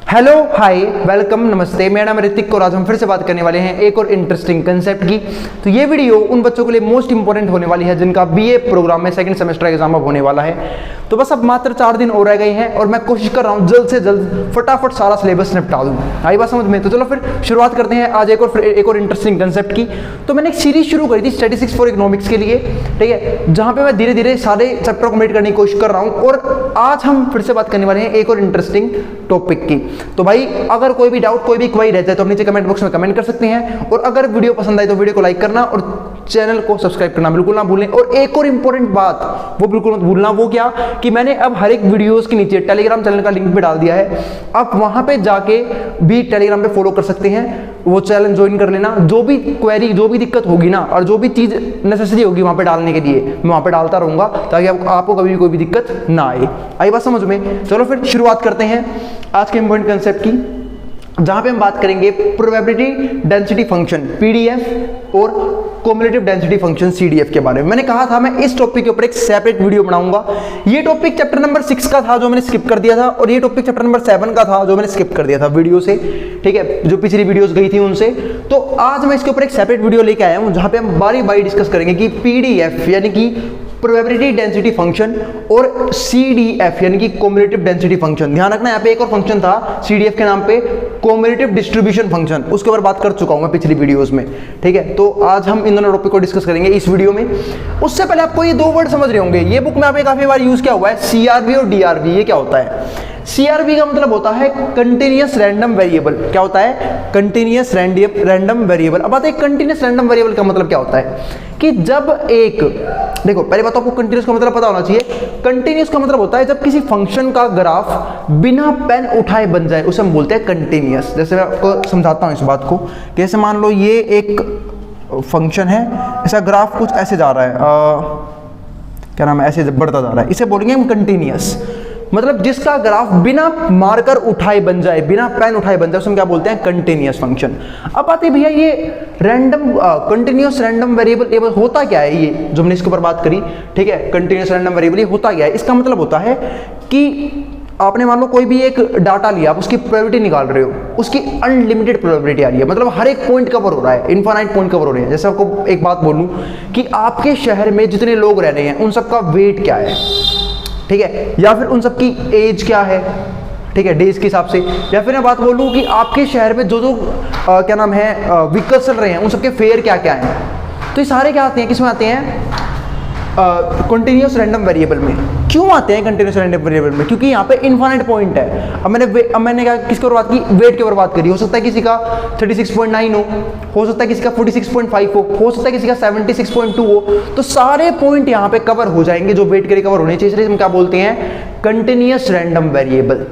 Hello hi welcome नमस्ते, मेरा नाम ऋतिक और आज हम फिर से बात करने वाले हैं एक और इंटरेस्टिंग कंसेप्ट की। तो ये वीडियो उन बच्चों के लिए मोस्ट इंपॉर्टेंट होने वाली है जिनका बीए प्रोग्राम में सेकंड सेमेस्टर एग्जाम अब होने वाला है। तो बस अब मात्र 4 दिन और रह गए हैं और मैं कोशिश कर रहा हूँ जल्द से जल्द फटाफट सारा सिलेबस निपटा दूँ। आई बात समझ में? तो चलो फिर शुरुआत करते हैं आज एक और इंटरेस्टिंग कंसेप्ट की। तो मैंने एक सीरीज शुरू करी थी स्टैटिस्टिक्स फॉर इकोनॉमिक्स के लिए, ठीक है, जहाँ पे मैं धीरे धीरे सारे चैप्टर कंप्लीट करने की कोशिश कर रहा हूँ। और आज हम फिर से बात करने वाले हैं एक और इंटरेस्टिंग टॉपिक की। तो भाई अगर कोई भी डाउट कोई भी क्वेरी रहता है तो नीचे कमेंट बॉक्स में कमेंट कर सकते हैं। और अगर वीडियो पसंद आए तो वीडियो को लाइक करना और चैनल को सब्सक्राइब करना बिल्कुल ना भूलें। और एक और इंपॉर्टेंट बात वो बिल्कुल मत भूलना, वो क्या कि मैंने अब हर एक वीडियोस के नीचे टेलीग्राम चैनल का लिंक भी डाल दिया है। आप वहां पे जाके भी टेलीग्राम पे फॉलो कर सकते हैं, वो चैनल ज्वाइन कर लेना। जो भी क्वेरी जो भी दिक्कत होगी ना और जो भी चीज नेसेसरी होगी वहां पे डालने के लिए मैं वहां पे डालता रहूंगा ताकि आपको कभी भी कोई भी दिक्कत ना आए। आई बात समझ में? चलो फिर शुरुआत करते हैं आज के इंपॉर्टेंट कंसेप्ट की, जहां पे हम बात करेंगे प्रोबेबिलिटी डेंसिटी फंक्शन पीडीएफ और क्युमुलेटिव डेंसिटी फंक्शन सीडीएफ के बारे में। मैंने कहा था मैं इस टॉपिक के ऊपर एक सेपरेट वीडियो बनाऊंगा। ये टॉपिक चैप्टर नंबर 6 का था जो मैंने स्किप कर दिया था, और ये टॉपिक चैप्टर नंबर 7 का था जो मैंने स्किप कर दिया था वीडियो से, ठीक है, जो पिछली वीडियोस गई थी उनसे। तो आज मैं इसके ऊपर एक सेपरेट वीडियो लेके आया हूं जहां पे हम बारी बारी डिस्कस करेंगे कि पीडीएफ यानी कि प्रोबेबिलिटी डेंसिटी फंक्शन और सीडीएफ यानी कि क्युमुलेटिव डेंसिटी फंक्शन। ध्यान रखना यहाँ पे एक और फंक्शन था सीडीएफ के नाम पे क्युमुलेटिव डिस्ट्रीब्यूशन फंक्शन, उसके ऊपर बात कर चुका हूं मैं पिछली वीडियोस में, ठीक है। तो आज हम इन दोनों टॉपिक को डिस्कस करेंगे इस वीडियो में। उससे पहले आपको ये दो वर्ड समझ रहे होंगे, ये बुक में आपने काफी बार यूज किया हुआ है, सीआरवी और डीआरवी। ये क्या होता है? सीआरवी का मतलब होता है कंटिन्यूअस रैंडम वेरिएबल। क्या होता है? Continuous random variable. अब बात है कंटिन्यूअस रैंडम वेरिएबल का मतलब क्या होता है कि जब एक, देखो पहले बात तो आपको कंटिन्यूअस का मतलब पता होना चाहिए। कंटिन्यूअस का मतलब होता है जब किसी फंक्शन का ग्राफ बिना पेन उठाए बन जाए, उसे हम बोलते हैं कंटिन्यूअस। जैसे मैं आपको समझाता हूं इस बात को, जैसे मान लो ये एक फंक्शन है, इसका ग्राफ कुछ ऐसे जा रहा है, क्या नाम है, ऐसे बढ़ता जा रहा है, इसे बोलेंगे हम कंटिन्यूअस। मतलब जिसका ग्राफ बिना मार्कर उठाए बन जाए, बिना पेन उठाए बन जाए, उसे हम क्या बोलते हैं? Continuous function. अब आते भैया ये रैंडम कंटिन्यूअस रैंडम वेरिएबल होता क्या है? ये जो हमने इसके ऊपर बात करी, ठीक है, कंटिन्यूअस रैंडम वेरिएबल ये होता क्या है? इसका मतलब होता है कि आपने मान लो कोई भी एक डाटा लिया, आप उसकी प्रोबेबिलिटी निकाल रहे हो, उसकी अनलिमिटेड प्रोबेबिलिटी आ रही है, मतलब हर एक पॉइंट कवर हो रहा है, इनफाइनाइट पॉइंट कवर हो रहे हैं। जैसे आपको एक बात बोलूं कि आपके शहर में जितने लोग रह रहे हैं उन सबका वेट क्या है, ठीक है, या फिर उन सबकी एज क्या है, ठीक है, डेज के हिसाब से। या फिर मैं बात बोलूं कि आपके शहर में जो क्या नाम है व्हीकल्स चल रहे हैं उन सबके फेयर क्या क्या हैं। तो ये सारे क्या आते हैं, किसमें आते हैं? कंटिन्यूअस रैंडम वेरिएबल में। क्यों आते हैं कंटिन्यूअस रैंडम वेरिएबल में? क्योंकि यहाँ पे इनफाइनाइट पॉइंट है। अब मैंने क्या किसके ऊपर बात की? वेट के ऊपर बात करी। हो सकता है किसी का 36.9 हो सकता है किसी का 46.5 हो सकता है किसी का 76.2 हो। तो सारे पॉइंट यहाँ पे कवर हो जाएंगे जो वेट के लिए कवर होने चाहिए, इसलिए हम क्या बोलते हैं? Continuous random variable.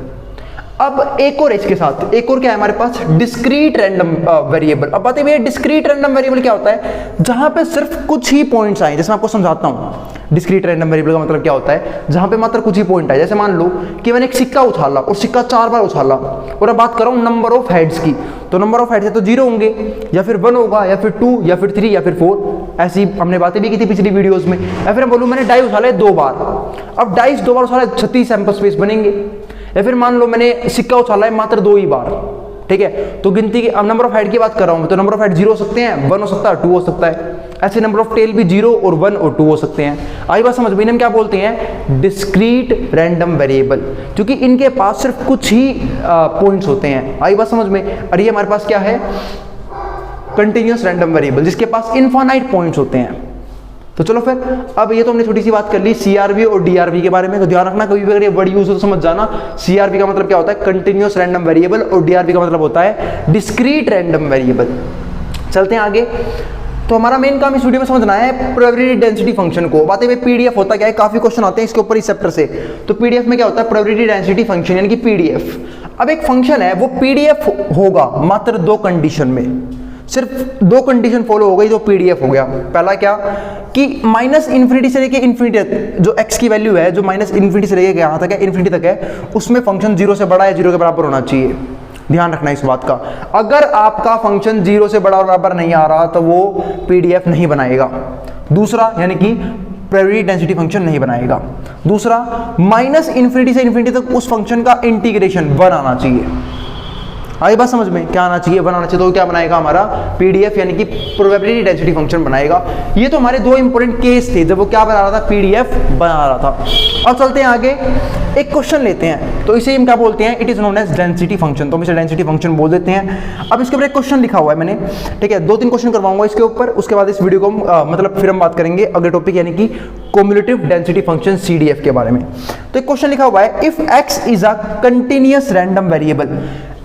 अब एक और इसके साथ एक और क्या है हमारे पास? Discrete random variable. अब बात है डिस्क्रीट रैंडम वेरिएबल क्या होता है? जहां पे सिर्फ कुछ ही पॉइंट्स आए। जैसे मैं आपको समझाता हूं डिस्क्रीट रैंडम वेरिएबल का मतलब क्या होता है, जहां पे मात्र कुछ ही पॉइंट आए। जैसे मान लो कि मैंने एक सिक्का उछाला और सिक्का 4 बार उछाला, और अब बात कर रहा हूं नंबर ऑफ हेड्स की, तो नंबर ऑफ हेड्स है तो 0 होंगे, या फिर 1 होगा, या फिर 2, या फिर 3, या फिर 4। ऐसी हमने बातें भी की थी पिछली वीडियोस में। या फिर बोलूं मैंने डाइस उछाला 2 बार, अब डाइस 2 बार उछाला 36 सैंपल स्पेस बनेंगे। या फिर मान लो मैंने सिक्का उछाला है मात्र 2 ही बार, ठीक है, तो गिनती की अब नंबर ऑफ हेड की बात कर रहा हूं तो नंबर ऑफ हेड 0 हो सकते हैं, 1 हो सकता है, 2 हो सकता है। ऐसे नंबर ऑफ टेल भी 0 और 1 और 2 हो सकते हैं। आई बात समझ में? हम क्या बोलते हैं? डिस्क्रीट रैंडम वेरिएबल, क्योंकि इनके पास सिर्फ कुछ ही पॉइंट्स होते हैं। आई बात समझ में? और ये हमारे पास क्या है? कंटिन्यूअस रैंडम वेरिएबल, जिसके पास इनफाइनाइट पॉइंट्स होते हैं। तो चलो फिर अब ये तो हमने छोटी सी बात कर ली सीआरवी और डीआरवी के बारे में। तो ध्यान रखना कभी भी अगर ये वर्ड यूज हो तो समझ जाना, सीआरवी का मतलब क्या होता है? कंटिन्यूअस रैंडम वेरिएबल, और डीआरवी का मतलब होता है डिस्क्रीट रैंडम वेरिएबल। चलते हैं आगे। तो हमारा मेन काम इस वीडियो में समझना है प्रोबेबिलिटी डेंसिटी फंक्शन को। बातें भाई पीडीएफ होता क्या है, काफी क्वेश्चन आते हैं इसके ऊपर इस चैप्टर से। तो पीडीएफ में क्या होता है? प्रोबेबिलिटी डेंसिटी फंक्शन यानी कि पीडीएफ। अब एक फंक्शन है वो पीडीएफ होगा मात्र 2 कंडीशन में, सिर्फ 2 कंडीशन फॉलो हो गई तो पीडीएफ हो गया। पहला क्या कि -∞ से लेके इन्फिनिटी तक जो x की वैल्यू है, जो -∞ से लेके यहाँ तक है, इन्फिनिटी तक है, उसमें फंक्शन 0 से बड़ा या 0 के बराबर होना चाहिए। ध्यान रखना इस बात का। अगर आपका फंक्शन 0 से बड़ा और बराबर नहीं आ रहा तो वो पीडीएफ नहीं बनाएगा। दूसरा यानी कि प्रोबेबिलिटी डेंसिटी फंक्शन नहीं बनाएगा। दूसरा -∞ से इन्फिनिटी तक उस फंक्शन का इंटीग्रेशन 1 आना चाहिए। आई बात समझ में? क्या आना चाहिए? बनाना चाहिए। तो क्या बनाएगा हमारा पीडीएफ यानी कि प्रोबेबिलिटी डेंसिटी फंक्शन बनाएगा। ये तो हमारे दो इंपॉर्टेंट केस थे जब वो क्या बना रहा था, पीडीएफ बना रहा था। अब चलते हैं आगे, एक क्वेश्चन लेते हैं, तो इसे हम क्या बोलते हैं, it is known as density function, तो हम इसे डेंसिटी फंक्शन बोल देते हैं। अब इसके ऊपर एक क्वेश्चन लिखा हुआ है मैंने, ठीक है, 2-3 क्वेश्चन करवाऊंगा इसके ऊपर, उसके बाद इस वीडियो को मतलब फिर हम बात करेंगे अगले टॉपिक यानी कि क्युमुलेटिव डेंसिटी फंक्शन सीडीएफ के बारे में। तो एक क्वेश्चन लिखा हुआ है, if x is a continuous random variable,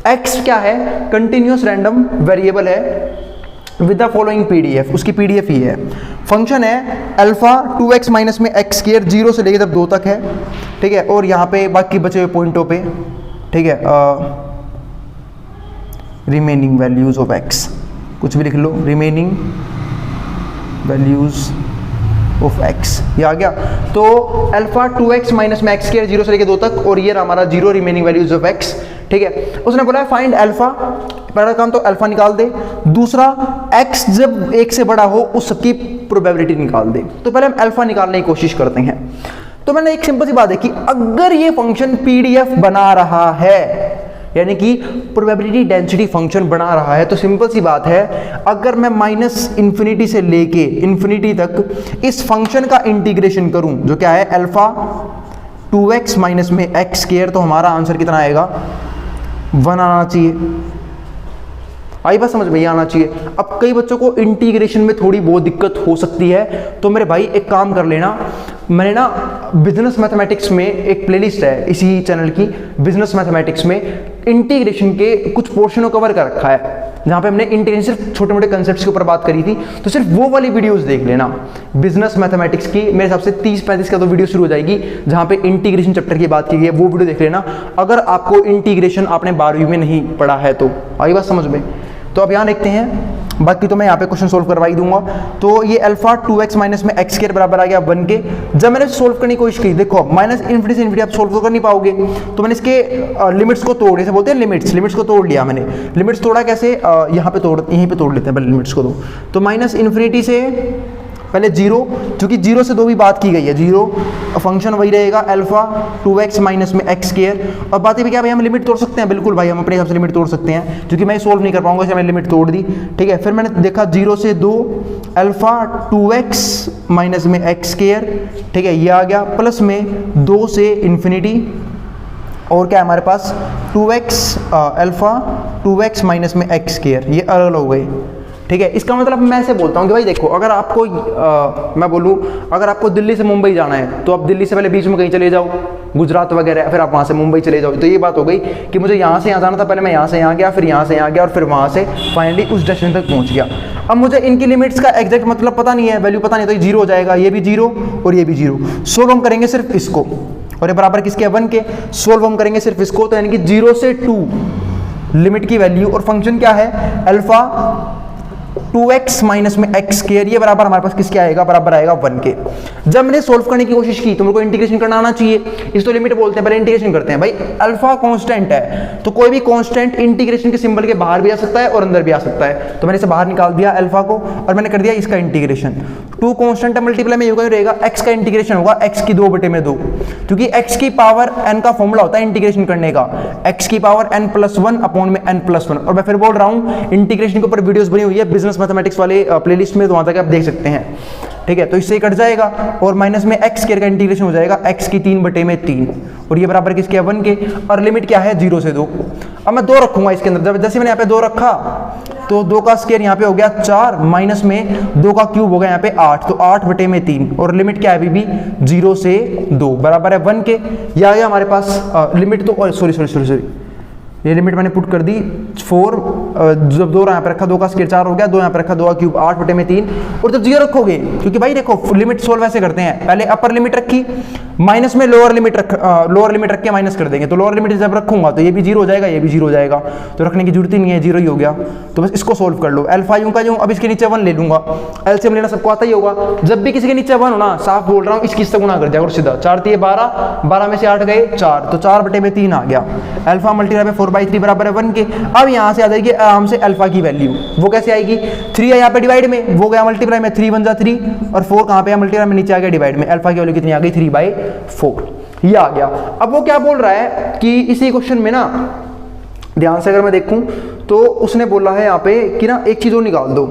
x क्या है, कंटिन्यूअस रैंडम वेरिएबल है विद द फॉलोइंग पीडीएफ, उसकी पीडीएफ ही है, फंक्शन है अल्फा 2x माइनस में एक्स स्क्वायर 0 से लेकर जब 2 तक है, ठीक है, और यहाँ पे बाकी बचे हुए पॉइंटों पे, ठीक है, रिमेनिंग वैल्यूज ऑफ एक्स, कुछ भी लिख लो, रिमेनिंग वैल्यूज ऑफ एक्स, ये आ गया। तो अल्फा 2x माइनस में एक्स स्क्वायर 0 से लेकर 2 तक, और ये हमारा 0 रिमेनिंग वैल्यूज ऑफ एक्स, ठीक है। उसने बोला है फाइंड अल्फा, पहला काम तो अल्फा निकाल दे, दूसरा x जब 1 से बड़ा हो उस सबकी प्रोबेबिलिटी निकाल दे। तो पहले हम अल्फा निकालने की कोशिश करते हैं। तो मैंने एक सिंपल सी बात है कि अगर ये फंक्शन पीडीएफ बना रहा है यानी कि प्रोबेबिलिटी डेंसिटी फंक्शन बना रहा है, तो सिंपल सी बात है, अगर मैं माइनस इन्फिनिटी से लेके इन्फिनिटी तक इस फंक्शन का इंटीग्रेशन करूं जो क्या है अल्फा 2x माइनस में एक्स स्क्वायर, तो हमारा आंसर कितना आएगा, 1 आना चाहिए। आई बात समझ में? ये आना चाहिए। अब कई बच्चों को इंटीग्रेशन में थोड़ी बहुत दिक्कत हो सकती है, तो मेरे भाई एक काम कर लेना, मैंने ना बिजनेस मैथमेटिक्स में एक प्लेलिस्ट है इसी चैनल की, बिजनेस मैथमेटिक्स में इंटीग्रेशन के कुछ पोर्शनों कवर कर रखा है, जहाँ पे हमने इंटीग्रेशन सिर्फ छोटे मोटे कंसेप्ट्स के ऊपर बात करी थी, तो सिर्फ वो वाली वीडियोस देख लेना बिजनेस मैथमेटिक्स की। मेरे हिसाब से 30-35 का तो वीडियो शुरू हो जाएगी जहाँ पे इंटीग्रेशन चैप्टर की बात की गई है, वो वीडियो देख लेना अगर आपको इंटीग्रेशन आपने 12वीं में नहीं पढ़ा है तो। आई बात समझ में? तो अब यहाँ देखते हैं, बाकी तो मैं यहाँ पे क्वेश्चन सोल्व करवा ही दूंगा। तो ये अल्फा 2x माइनस में एक्स स्क्वायर बराबर आ गया 1 के। जब मैंने सोल्व करने की कोशिश की, देखो माइनस इन्फिनिटी से इन्फिनिटी आप सोल्व तो कर नहीं पाओगे, तो मैंने इसके लिमिट्स को तोड़, जैसे बोलते हैं लिमिट्स को तोड़ लिया मैंने। लिमिट्स तोड़ा कैसे, यहाँ पे तोड़ लेते हैं पहले लिमिट्स को। तो माइनस इन्फिनिटी से पहले 0, क्योंकि 0 से 2 भी बात की गई है, 0 फंक्शन वही रहेगा अल्फा 2x माइनस में एक्स स्क्वायर। और बातें भी क्या भाई, हम लिमिट तोड़ सकते हैं, बिल्कुल भाई हम अपने हिसाब से लिमिट तोड़ सकते हैं, क्योंकि मैं सोल्व नहीं कर पाऊंगा इसलिए मैंने लिमिट तोड़ दी, ठीक है। फिर मैंने देखा 0 से 2 अल्फा 2x माइनस में एक्स स्क्वायर, ठीक है, ये आ गया, प्लस में 2 से इन्फिनिटी, और क्या है हमारे पास 2x अल्फा 2x माइनस में एक्स स्क्वायर, ये अलग हो गए, ठीक है। इसका मतलब मैं ऐसे बोलता हूँ कि भाई देखो, अगर आपको मैं बोलूँ अगर आपको दिल्ली से मुंबई जाना है, तो आप दिल्ली से पहले बीच में कहीं चले जाओ, गुजरात वगैरह, फिर आप वहाँ से मुंबई चले जाओ। तो ये बात हो गई कि मुझे यहाँ से यहाँ जाना था, पहले मैं यहाँ से यहाँ गया, फिर यहाँ से यहाँ गया, और फिर वहाँ से फाइनली उस डेस्टिनेशन तक पहुँच गया। अब मुझे इनकी लिमिट्स का एग्जैक्ट मतलब पता नहीं है, वैल्यू पता नहीं, तो ये 0 हो जाएगा, ये भी 0 और ये भी 0। सोल्व हम करेंगे सिर्फ इसको, और ये बराबर किसके, 1 के। सोल्व हम करेंगे सिर्फ इसको, तो यानी कि 0 से 2 लिमिट की वैल्यू, और फंक्शन क्या है अल्फा 2x माइनस में एक्स स्क्वायर, ये बराबर हमारे पास किसके आएगा, बराबर आएगा 1 के। जब मैंने सोल्व करने की कोशिश की तो मेरे को इंटीग्रेशन करना आना चाहिए, इस तो लिमिट बोलते हैं, पहले इंटीग्रेशन करते हैं। भाई अल्फा कांस्टेंट है, तो कोई भी कांस्टेंट इंटीग्रेशन के सिंबल के बाहर भी आ सकता है और अंदर भी आ सकता है, तो मैंने इसे बाहर निकाल दिया अल्फा को, और मैंने कर दिया इसका इंटीग्रेशन। 2 कांस्टेंट का मल्टीप्लाई में होगा, रहेगा x का इंटीग्रेशन होगा x की 2/2, क्योंकि x की पावर n का फॉर्मूला होता है इंटीग्रेशन करने का, x की पावर n+1 अपॉन में n+1। और मैं फिर बोल रहा हूँ इंटीग्रेशन के ऊपर वीडियोस बनी हुई है बिजनेस मैथमेटिक्स वाले प्लेलिस्ट में, तो वहां तक आप देख सकते हैं, ठीक है। तो इससे कट जाएगा, और माइनस में एक्स स्क्वायर का इंटीग्रेशन हो जाएगा x की 3/3, और ये बराबर किसके, 1 के। और लिमिट क्या है, 0 से 2। अब मैं 2 रखूंगा इसके अंदर, जब जैसे मैंने यहाँ पे 2 रखा, तो 2 का स्क्वायर यहाँ पे हो गया 4, माइनस में 2 का क्यूब हो गया यहाँ पे 8, तो 8/3, और लिमिट क्या है अभी भी 0 से 2 बराबर है 1 के। ये आ गया हमारे पास लिमिट, तो सॉरी ये लिमिट मैंने पुट कर दी 4, जब 2 यहाँ पे रखा 2 का स्क्वायर 4 हो गया, 2 यहाँ पे रखा 2 का क्यूब 8/3, और जब 0 रखोगे, क्योंकि भाई देखो लिमिट सोल्व ऐसे करते हैं, पहले अपर लिमिट रखी, माइनस में लोअर लिमिट रख के माइनस कर देंगे, तो लोअर लिमिट जब रखूंगा तो ये भी 0 हो जाएगा, ये भी 0 हो जाएगा, तो रखने की जरूरत ही नहीं है, 0 ही हो गया। तो बस इसको सोल्व कर लो, अल्फा यूं का यूं, अब इसके नीचे 1 ले लूंगा, एलसीएम लेना सबको आता ही होगा। जब भी किसी के नीचे 1 हो ना, साफ बोल रहा हूँ, इसकी से गुणा कर दिया और सीधा 4 3 12, 12 में से 8 गए 4, तो 4/3 आ गया। अल्फा मल्टीप्लाई में 4/3 बराबर है 1 के। अब यहाँ से आ जाएगी आराम से अल्फा की वैल्यू, वो कैसे आएगी, 3 है यहाँ पे डिवाइड में, वो गया मल्टीप्लाई में, 3 1 जा 3, और 4 कहाँ पे है, मल्टीप्लाई में नीचे आ गया डिवाइड में, अल्फा की वैल्यू कितनी आ गई, 3/4, ये आ गया। अब वो क्या बोल रहा है कि इसी क्वेश्चन में ना ध्यान से अगर मैं देखूं तो उसने बोला है यहाँ पे कि ना एक चीज़ और निकाल दो,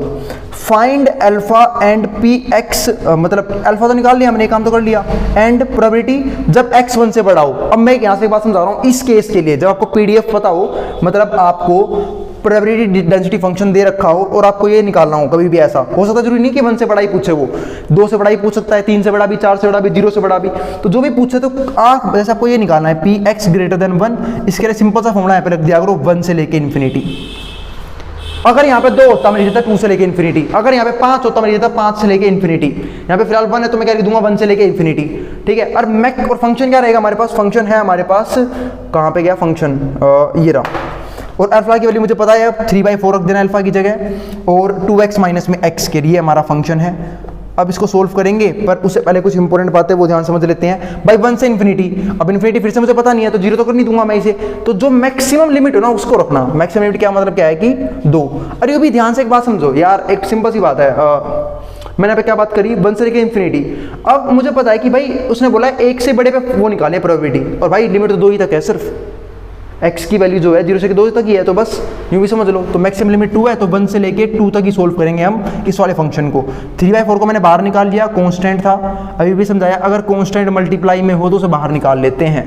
find alpha and P x, मतलब अल्फा तो निकाल लिया हमने, काम तो कर लिया, एंड प्रोबेबिलिटी जब एक्स 1 से बड़ा हो। अब मैं यहाँ से एक बात समझा रहा हूँ, इस केस के लिए जब आपको पीडीएफ पता हो, मतलब आपको प्रोबेबिलिटी डेंसिटी फंक्शन दे रखा हो और आपको ये निकालना हो, कभी भी ऐसा हो सकता है, जरूरी नहीं कि 1 से बड़ा ही पूछे, वो 2 से बड़ा ही पूछ सकता है, 3 से बड़ा भी, 4 से बड़ा भी, 0 से बड़ा भी, तो जो भी पूछे तो आप जैसे आपको ये निकालना है पी एक्स ग्रेटर देन 1। इसके लिए सिंपल सा फॉर्मूला यहाँ पे रख दिया करो, 1 से लेके इन्फिनिटी। अगर यहाँ पे 2 होता मैं लिख देता 2 से लेके इन्फिनिटी, अगर यहाँ पे 5 होता मैं लिख देता 5 से लेके इन्फिनिटी। यहाँ पे फिलहाल 1 है तो मैं क्या लिख दूंगा 1 से लेके इन्फिनिटी, ठीक है। और मैक और फंक्शन क्या रहेगा हमारे पास, फंक्शन है हमारे पास, कहाँ पे गया फंक्शन, ये रहा। और अल्फा की वैल्यू मुझे पता है, 3/4 रख देना अल्फा की जगह, और 2x माइनस में x के लिए हमारा फंक्शन है। अब इसको सोल्व करेंगे, पर उससे पहले कुछ इंपॉर्टेंट बातें वो ध्यान समझ लेते हैं। भाई 1 से इन्फिनिटी, अब इन्फिनिटी फिर से मुझे पता नहीं है तो 0 तो कर नहीं दूंगा मैं इसे, तो जो मैक्सिमम लिमिट हो ना उसको रखना। मैक्सिमम लिमिट क्या मतलब क्या है कि 2। अरे ये भी ध्यान से एक बात समझो यार, एक सिंपल सी बात है, मैंने यहाँ पे क्या बात करी, 1 से लेके इन्फिनिटी। अब मुझे पता है कि भाई उसने बोला है 1 से बड़े पे वो निकाले प्रोबेबिलिटी, और भाई लिमिट तो 2 ही तक है सिर्फ, x की वैल्यू जो है 0 से 2 तक ही है, तो बस यूँ भी समझ लो। तो मैक्सिमम लिमिट 2 है, तो 1 से लेके 2 तक ही सोल्व करेंगे हम इस वाले फंक्शन को। 3/4 को मैंने बाहर निकाल लिया, कांस्टेंट था, अभी भी समझाया, अगर कांस्टेंट मल्टीप्लाई में हो तो उसे बाहर निकाल लेते हैं,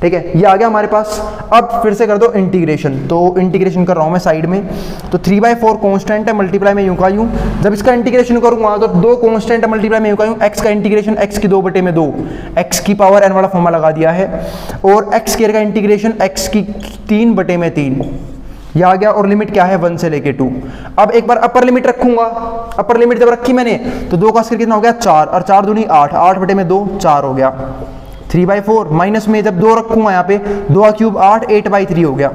ठीक है। ये आ गया हमारे पास। अब फिर से कर दो इंटीग्रेशन, तो इंटीग्रेशन कर रहा हूँ मैं साइड में, तो 3/4 कांस्टेंट है, मल्टीप्लाई में यूँ का यूँ, जब इसका इंटीग्रेशन करूँगा तो 2 कांस्टेंट है, मल्टीप्लाई में यूँ का यूँ, x का इंटीग्रेशन x की 2/2, x की पावर n वाला फॉर्मूला लगा दिया है, और x स्क्वायर का इंटीग्रेशन x की 3/3, यह आ गया। और लिमिट क्या है 1 से लेके 2। अब एक बार अपर लिमिट रखूंगा, अपर लिमिट जब रखी मैंने तो 2 का स्क्वायर कितना हो गया 4, और 4 दूनी 8, 8/2 4 हो गया। 3/4 माइनस में जब 2 रखूंगा यहाँ पे, 2 क्यूब 8, 8/3 हो गया,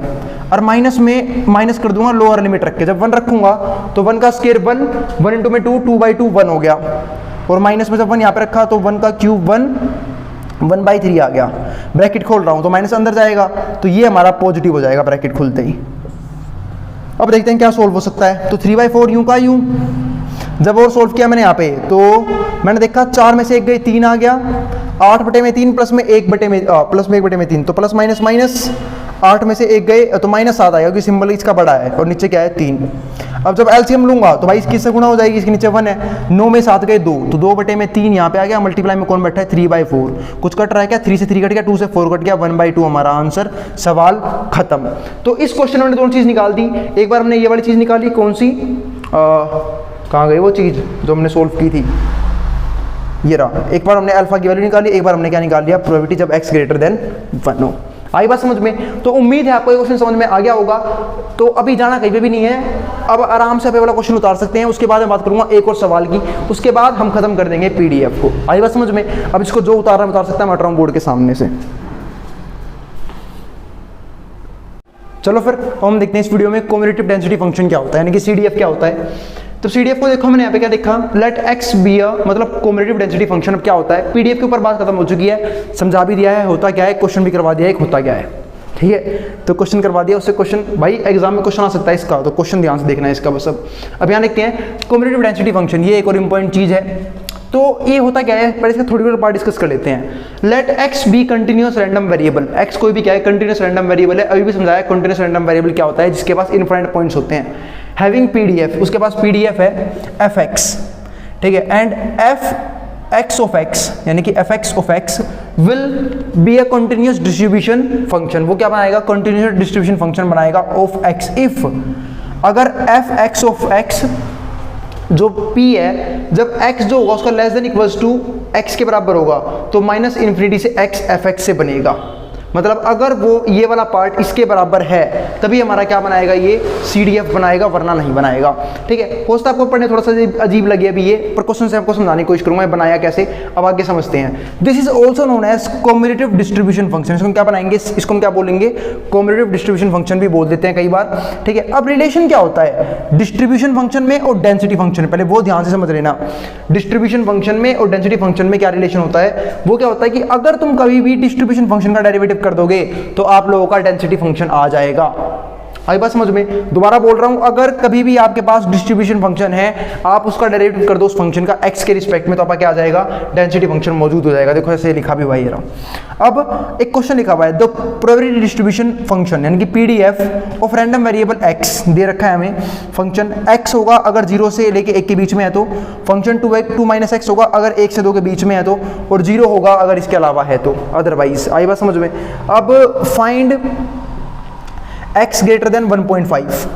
और माइनस में माइनस कर दूंगा लोअर लिमिट रख के, जब 1 रखूंगा तो 1 का स्क्वायर 1, 1 इंटू में 2, 2/2 1 हो गया, और माइनस में जब 1 यहाँ पे रखा तो 1 का क्यूब 1, 1/3 आ गया। ब्रैकेट खोल रहा हूँ तो माइनस अंदर जाएगा, तो ये हमारा पॉजिटिव हो जाएगा ब्रैकेट खुलते ही। अब देखते हैं क्या सोल्व हो सकता है। तो 3/4 यूं का यूं, जब और सोल्व किया मैंने यहाँ पे तो मैंने देखा 4 में से 1 गई, 3 आ गया, 8/3 प्लस में 1/3, तो प्लस माइनस माइनस, 8 में से 1 गए तो -7 आएगा, क्योंकि सिंबल इसका बड़ा है और नीचे क्या है 3। अब जब एलसीएम लूंगा तो भाई इसकी से गुणा हो जाएगी, इसके नीचे 1 है, 9 में 7 गए 2, तो 2/3 यहाँ पे आ गया, मल्टीप्लाई में कौन बैठा है 3/4, कुछ कट रहा है क्या, 3 से 3 कट गया, 2 से 4 कट गया, 1/2 हमारा आंसर, सवाल खत्म। तो इस क्वेश्चन में हमने दोनों चीज़ निकाल दी। एक बार हमने ये वाली चीज़ निकाली, कौन सी, कहाँ गई वो चीज़ जो हमने सोल्व की थी, ये रहा। एक बार हमने अल्फा की वैल्यू निकाली, एक बार हमने क्या निकाल लिया, प्रोबेबिलिटी जब x ग्रेटर देन 1 हो। आई बात समझ में? तो उम्मीद है आपको ये क्वेश्चन समझ में आ गया होगा। तो अभी जाना कहीं पे भी नहीं है, अब आराम से वाला क्वेश्चन उतार सकते हैं। उसके बाद मैं बात करूंगा एक और सवाल की, उसके बाद हम खत्म कर देंगे पीडीएफ को। आई बात समझ में? अब इसको जो उतारना उतार सकता है, मैं उतार बोर्ड के सामने से। चलो फिर हम देखते हैं इस वीडियो में कम्यूटेटिव डेंसिटी फंक्शन क्या होता है, यानी कि सीडीएफ क्या होता है। तो सीडीएफ को देखो, मैंने यहाँ पे क्या देखा, लेट एक्स बी अ, मतलब कम्यूटेटिव डेंसिटी फंक्शन। अब क्या होता है, पीडीएफ के ऊपर बात खत्म हो चुकी है, समझा भी दिया है होता क्या है, क्वेश्चन भी करवा दिया है होता क्या है, ठीक है। तो क्वेश्चन करवा दिया, उससे क्वेश्चन भाई एग्जाम में क्वेश्चन आ सकता है इसका, तो क्वेश्चन ध्यान से देखना है इसका बस। अब यहाँ देखते हैं कम्यूटेटिव डेंसिटी फंक्शन, ये एक और इंपॉर्टेंट चीज़ है। तो ये होता क्या है, पहले इसका थोड़ी देर पार्ट डिस्कस कर लेते हैं। Let X be continuous random variable, X कोई भी क्या है, कंटिन्यूअस रैंडम वेरिएबल है। अभी भी समझाया कंटिन्यूअस रैंडम वेरिएबल क्या होता है, जिसके पास इनफाइनाइट पॉइंट्स होते हैं। हैविंग पीडीएफ, उसके पास पीडीएफ है एफ एक्स, ठीक है, and F X of X, यानी कि F X of X will be a continuous distribution function. वो क्या बनाएगा, कंटिन्यूअस डिस्ट्रीब्यूशन फंक्शन बनाएगा ऑफ एक्स। इफ अगर एफ एक्स ऑफ एक्स जो p है, जब x जो होगा उसका less than equals to x के बराबर होगा, तो माइनस इन्फिनिटी से x एफ एक्स से बनेगा। मतलब अगर वो ये वाला पार्ट इसके बराबर है तभी हमारा क्या बनाएगा, ये CDF बनाएगा, वरना नहीं बनाएगा, ठीक है। हो सकता है आपको पढ़ने थोड़ा सा अजीब लगे अभी ये, पर क्वेश्चन से आपको समझाने की कोशिश करूंगा बनाया कैसे। अब आगे समझते हैं। This is also known as commutative distribution function. इसको हम क्या बनाएंगे, इसको हम क्या बोलेंगे, कम्यूटेटिव डिस्ट्रीब्यूशन फंक्शन भी बोल देते हैं कई बार, ठीक है। अब रिलेशन क्या होता है डिस्ट्रीब्यूशन फंक्शन में और डेंसिटी फंक्शन में, पहले वो ध्यान से समझ लेना। डिस्ट्रीब्यूशन फंक्शन में और डेंसिटी फंक्शन में क्या रिलेशन होता है, वो क्या होता है कि अगर तुम कभी भी डिस्ट्रीब्यूशन फंक्शन का डेरिवेटिव कर दोगे तो आप लोगों का डेंसिटी फंक्शन आ जाएगा। आई बात समझ में? दोबारा बोल रहा हूं, अगर कभी भी आपके पास डिस्ट्रीब्यूशन फंक्शन है, आप उसका डेरिवेटिव कर दो उस फंक्शन का एक्स के रिस्पेक्ट में, तो आपका क्या आ जाएगा, डेंसिटी फंक्शन मौजूद हो जाएगा। देखो ऐसे लिखा भी हुआ है। अब एक क्वेश्चन लिखा हुआ है, द प्रोबेबिलिटी डिस्ट्रीब्यूशन फंक्शन यानी कि PDF of random variable X दे रखा है हमें। फंक्शन एक्स होगा अगर 0 से लेके 1 के बीच में है तो, फंक्शन 2 माइनस एक्स होगा अगर 1 से 2 के बीच में है तो, और 0 होगा अगर इसके अलावा है तो, अदरवाइज। आई बात समझ में? अब find x greater than 1.5,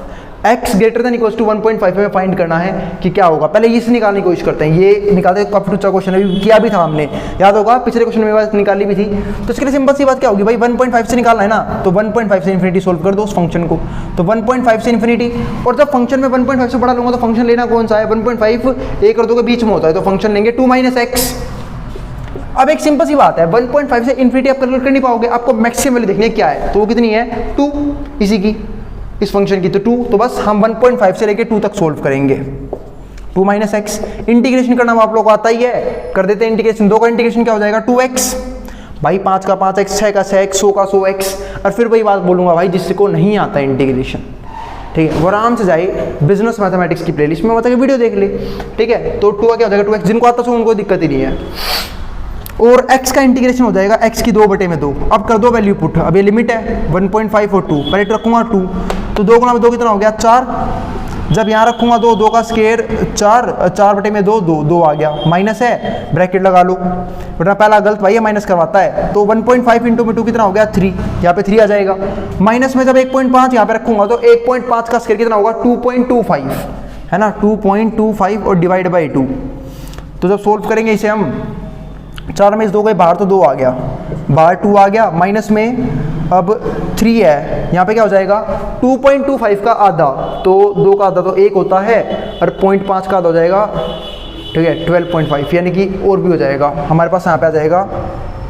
x greater than equals to 1.5 हमें फाइंड करना है कि क्या होगा। पहले इससे निकालने की कोशिश करते हैं, ये निकालते हैं। काफी अच्छा क्वेश्चन है, किया भी था हमने, याद होगा पिछले क्वेश्चन में बात निकाली भी थी। तो इसके लिए सिंपल सी बात क्या होगी भाई, 1.5 से निकालना है ना, तो 1.5 से इन्फिनिटी सोल्व कर दो उस फंक्शन को। तो 1.5 से इन्फिनिटी, और जब फंक्शन में 1.5 से बड़ा लूंगा तो फंक्शन लेना कौन सा है, 1.5 1 और 2 के बीच में होता है, तो फंक्शन लेंगे 2 माइनस एक्स। अब एक सिंपल सी बात है, 1.5 से इन्फिनिटी आप कैलकुलेट कर नहीं पाओगे, आपको मैक्सिमम वैल्यू देखनी है क्या है, तो वो कितनी है, 2 इसी की, इस फंक्शन की, तो 2, तो बस हम 1.5 से लेके 2 तक सोल्व करेंगे। 2 माइनस एक्स, इंटीग्रेशन करना आप लोग को आता ही है, कर देते हैं इंटीग्रेशन। 2 का इंटीग्रेशन क्या हो जाएगा, 2x, भाई 5 का 5x, 6 का 6x, 100 का 100x। और फिर वही बात बोलूंगा भाई, जिसको नहीं आता इंटीग्रेशन, ठीक है, वो आराम से जाए बिजनेस मैथमेटिक्स की प्लेलिस्ट में, मतलब वीडियो देख ले, ठीक है। तो 2 का क्या हो जाएगा, 2x, जिनको आता है उनको दिक्कत ही नहीं है। और x का इंटीग्रेशन हो जाएगा x की 2/2। अब कर दो वैल्यू पुट, अब ये लिमिट है 1.5 और 2, पहले रखूंगा 2, तो 2 गुणा में 2 कितना हो गया, 4। जब यहाँ रखूंगा 2, 2 का स्क्वायर 4, 4/2, 2 आ गया, माइनस है, ब्रैकेट लगा लो, वरना पहला गलत भाई, माइनस करवाता है। तो 1.5 इंटू में 2 कितना हो गया, 3, यहाँ पे 3 आ जाएगा। माइनस में जब 1.5 यहाँ पे रखूंगा तो 1.5 का स्क्वायर कितना होगा, 2.25, है ना, 2.25 और डिवाइड बाई 2। तो जब सोल्व करेंगे इसे हम, 4 में इस 2 गए बाहर तो 2 आ गया, बाहर 2 आ गया, माइनस में अब 3 है, यहाँ पे क्या हो जाएगा, 2.25 का आधा, तो 2 का आधा तो 1 होता है, और 0.5 का आधा हो जाएगा, ठीक है, 12.5, यानी कि और भी हो जाएगा हमारे पास, यहाँ पे आ जाएगा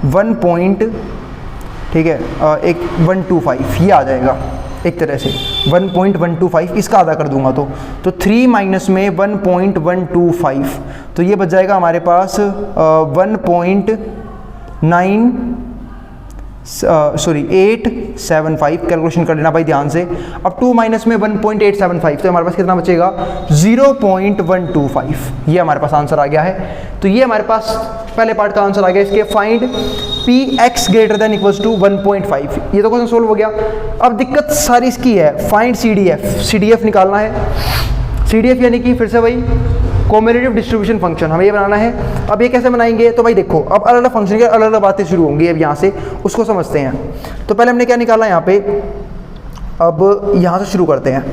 1.25, ये आ जाएगा एक तरह से 1.125, इसका आधा कर दूंगा तो 3 माइनस में 1.125, तो ये बच जाएगा हमारे पास 875। कैलकुलेशन कर लेना भाई ध्यान से। अब 2 माइनस में 1.875, तो हमारे पास कितना बचेगा, 0.125। ये हमारे पास आंसर आ गया है। तो ये हमारे पास पहले पार्ट का आंसर आ गया इसके, find px greater than equals to 1.5। ये तो क्वेश्चन सोल्व हो गया। अब दिक्कत सारी इसकी है, फाइंड CDF निकालना है। CDF यानी कि फिर से वही कॉम्युलेटिव डिस्ट्रीब्यूशन फंक्शन हमें ये बनाना है। अब ये कैसे बनाएंगे, तो भाई देखो, अब अलग अलग फंक्शन की अलग अलग बातें शुरू होंगी, अब यहाँ से उसको समझते हैं। तो पहले हमने क्या निकाला यहाँ पे, अब यहाँ से शुरू करते हैं,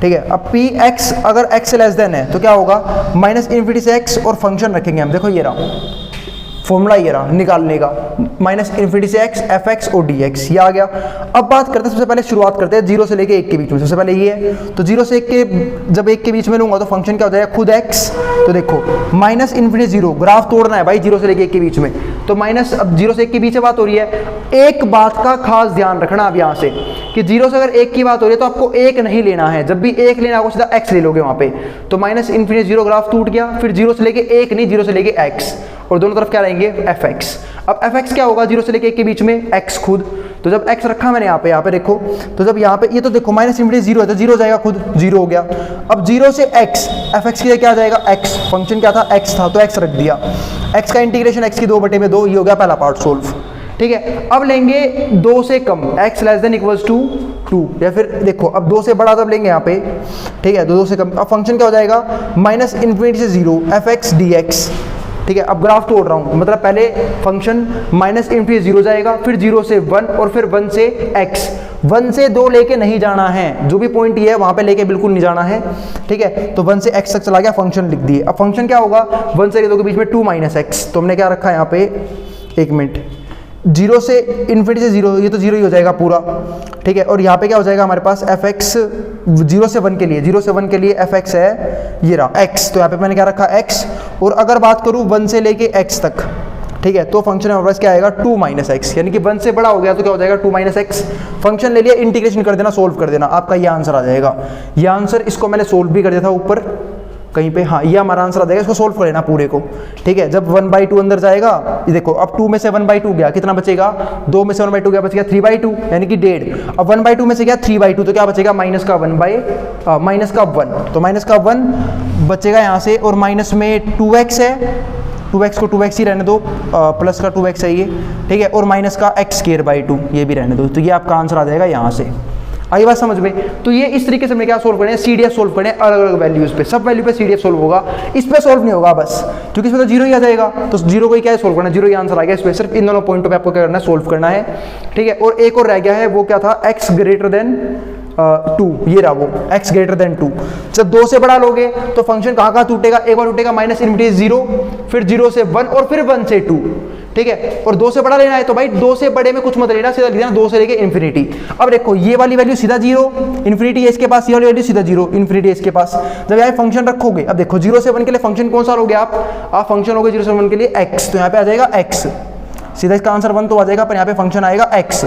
ठीक है। अब px अगर x लेस देन है तो क्या होगा, माइनस इन्फिनिटी से x, और फंक्शन रखेंगे हम, देखो ये रहा फॉर्मूला, ये रहा निकालने का, माइनस इन्फिनिटी से x, fx और dx, ये आ गया। अब बात करते हैं, सबसे पहले शुरुआत करते हैं 0 से लेके 1 के बीच में। सबसे पहले ये है, तो 0 से 1 के, जब 1 के बीच में लूंगा तो फंक्शन क्या हो जाएगा, खुद x। तो देखो माइनस इन्फिनिटी 0, ग्राफ तोड़ना है भाई 0 से लेके 1 के बीच में, तो माइनस, अब 0 से 1 के बीच में बात हो रही है। एक बात का खास ध्यान रखना अब यहाँ से, कि 0 से अगर 1 की बात हो रही है तो आपको 1 नहीं लेना है, जब भी 1 लेना होगा सीधा x ले लोगे वहाँ पे। तो माइनस इन्फिनिटी 0, ग्राफ टूट गया, फिर 0 से लेके 1 नहीं, 0 से लेके x, और दोनों तरफ क्या रहेंगे, fx। अब fx क्या होगा, 0 से लेके 1 के बीच में x खुद, तो जब x रखा मैंने यहाँ पे देखो, तो जब यहाँ पे ये तो देखो माइनस इन्फिनिटी 0 है तो 0 हो जाएगा, खुद 0 हो गया। अब 0 से x, fx के लिए क्या आ जाएगा, x, फंक्शन क्या था, x था, तो x रख दिया, x का इंटीग्रेशन x की 2/2, ये हो गया पहला पार्ट सोल्व, ठीक है। अब लेंगे 2 से कम, x less than equals to 2, या फिर देखो अब 2 से बड़ा तब लेंगे यहाँ पे, ठीक है, 2 से कम। अब फंक्शन क्या हो जाएगा, माइनस इन्फिनिटी से 0, fx dx, ठीक है। अब ग्राफ तोड़ रहा हूँ, मतलब पहले फंक्शन माइनस इन्फिनिटी 0 जाएगा, फिर 0 से 1, और फिर 1 से x। 1 से 2 लेके नहीं जाना है, जो भी पॉइंट ये है वहाँ पे लेके बिल्कुल नहीं जाना है, ठीक है। तो 1 से x तक चला गया, फंक्शन लिख दिए। अब फंक्शन क्या होगा, 1 से 2 के बीच में 2 माइनस x, तो हमने क्या रखा है यहाँ पे, 1 मिनट, 0 से इन्फिनिटी से 0, ये तो 0 ही हो जाएगा पूरा, ठीक है। और यहाँ पे क्या हो जाएगा हमारे पास, fx 0 से 1 के लिए, 0 से 1 के लिए fx है, ये रहा x, तो यहाँ पे मैंने क्या रखा, x। और अगर बात करूँ 1 से लेके x तक, ठीक है, तो फंक्शन हमारे पास क्या आएगा, 2 माइनस एक्स, यानी कि 1 से बड़ा हो गया तो क्या हो जाएगा, 2 माइनस एक्स। फंक्शन ले लिया, इंटीग्रेशन कर देना, सोल्व कर देना, आपका ये आंसर आ जाएगा। ये आंसर, इसको मैंने सोल्व भी कर दिया था ऊपर, कहीं पे, हाँ ये हमारा आंसर आ जाएगा। इसको सोल्व कर लेना पूरे को, ठीक है। जब 1/2 अंदर जाएगा, ये देखो अब 2 में से 1/2 गया, कितना बचेगा, 2 में से 1/2 गया, बच गया 3/2 यानी कि 1.5। अब 1/2 में से गया 3/2 तो क्या बचेगा, माइनस का 1 तो माइनस का 1 बचेगा यहाँ से, और माइनस में 2x है, 2x को 2x ही रहने दो, प्लस का 2x है ये, ठीक है, और माइनस का x²/2 ये भी रहने दो। तो ये आपका आंसर आ जाएगा यहाँ से। आई बात समझ में। तो ये इस तरीके से हमने क्या सोल्व करना है, CDF सोल्व करना है अलग अलग वैल्यूज पे, सब वैल्यू पे CDF सोल्व होगा, इस पे सोल्व नहीं होगा बस, क्योंकि इसमें तो जीरो ही आ जाएगा, तो जीरो को ही क्या है सोल्व करना है, जीरो ही आंसर आ गया। इस पे सिर्फ इन दोनों पॉइंटों पे आपको क्या करना है, सोल्व करना है, ठीक है। और एक और रह गया है, वो क्या था, x greater than 2, ये रहा वो x greater than 2। जब 2 से बड़ा लोगे तो फंक्शन कहाँ टूटेगा, एक बार टूटेगा माइनस इनफिनिटी 0, फिर 0 से 1 और फिर 1 से 2, ठीक है। और 2 से बड़ा लेना है तो भाई 2 से बड़े में कुछ मत लेना, सीधा लिख देना 2 से लेके इन्फिनिटी। अब देखो ये वाली वैल्यू सीधा 0, इन्फिनिटी है इसके पास, ये वाली वैल्यू सीधा 0, इन्फिनिटी है इसके पास। जब यहाँ फंक्शन रखोगे, अब देखो 0 से 1 के लिए फंक्शन कौन सा लोगे आप फंक्शन लोगे 0 से 1 के लिए x, तो यहाँ पे आ जाएगा x, सीधा इसका आंसर 1 तो आ जाएगा, पर यहाँ पे फंक्शन आएगा x,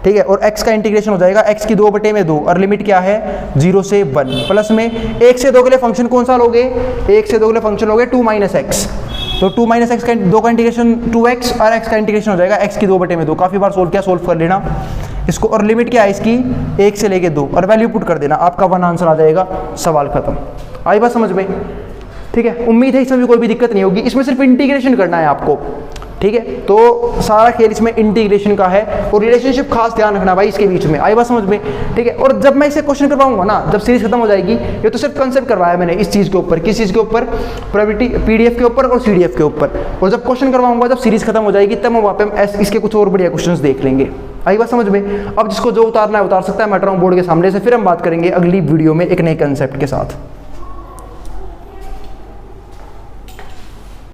ठीक है। और x का इंटीग्रेशन हो जाएगा x की 2/2 और लिमिट क्या है 0 से 1, प्लस में 1 से 2 के लिए फंक्शन कौन सा लोगे, 1 से 2 के लिए फंक्शन लोगे 2 - x, तो 2 - x का 2 का इंटीग्रेशन 2x और x का इंटीग्रेशन हो जाएगा x की 2/2। काफ़ी बार सोल्व कर लेना इसको, और लिमिट क्या है इसकी 1 से लेके 2 और वैल्यू पुट कर देना, आपका 1 आंसर आ जाएगा, सवाल खत्म। आई बात समझ में, ठीक है। उम्मीद है इसमें भी कोई भी दिक्कत नहीं होगी, इसमें सिर्फ इंटीग्रेशन करना है आपको, ठीक है। तो सारा खेल इसमें इंटीग्रेशन का है, और रिलेशनशिप खास ध्यान रखना भाई इसके बीच में, आई बात समझ में, ठीक है। और जब मैं इसे क्वेश्चन करवाऊंगा ना, जब सीरीज खत्म हो जाएगी, ये तो सिर्फ कंसेप्ट करवाया मैंने इस चीज़ के ऊपर, किस चीज़ के ऊपर, प्रोबेबिलिटी PDF के ऊपर और CDF के ऊपर, और जब क्वेश्चन करवाऊंगा, जब सीरीज खत्म हो जाएगी, तब हम वहाँ पे इसके कुछ और बढ़िया क्वेश्चन देख लेंगे। आई बात समझ में। अब जिसको जो उतारना है उतार सकता है, मैं हट रहा हूँ बोर्ड के सामने से, फिर हम बात करेंगे अगली वीडियो में एक नए कंसेप्ट के साथ।